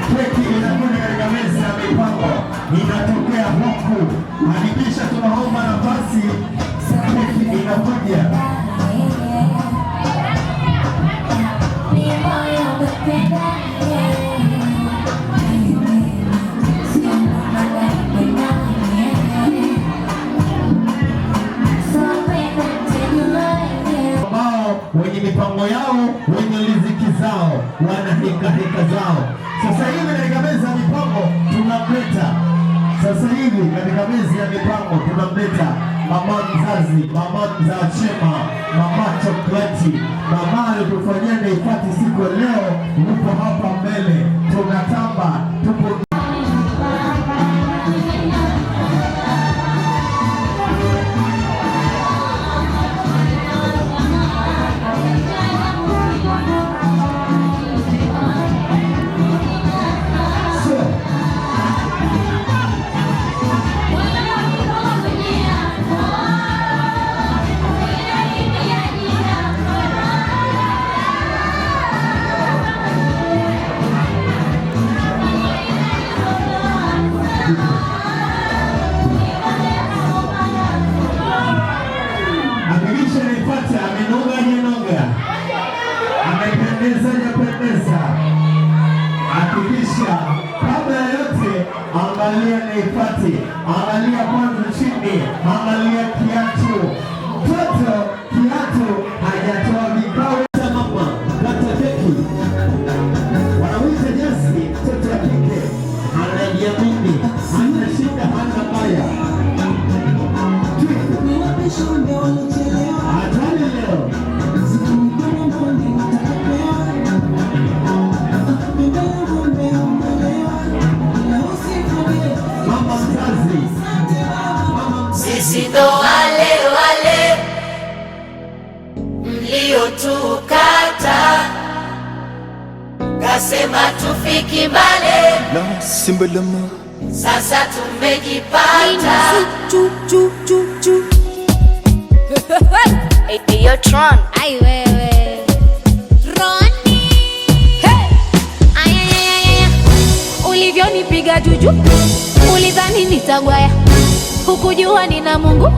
Keki inakuja katika meza ya mipango, inatokea huku. Hakikisha tunaomba nafasi, keki inakuja. Wenye mipango yao, wenye riziki zao, wana heka zao. Sasa hivi katika meza ya mipango tunamleta, sasa hivi katika meza ya mipango tunamleta mama mzazi, mama mzaa chema, mama chokoleti, mama aliyotufanyia Naifati siku ya leo. Upo hapa mbele, tunatamba, tupo Hakikisha Naifati amenoga, amependeza. Hakikisha kabla ya yote, angalia Naifati, angalia kwanza chini, angalia kiatu. Mtoto kiatu hajatoa vikao cha mama, kata keki. Wanawita nyasi, mtoto wa kike anajiamini, anashinda hana mbaya. Sisi ndo wale mliotukata, kasema tufiki mbali, sasa tumejipata. Hey, yo Tron. Ay wewe Roni. Hey. Aya. Ulivyonipiga juju, ulidhani nitagwaya, hukujua nina Mungu.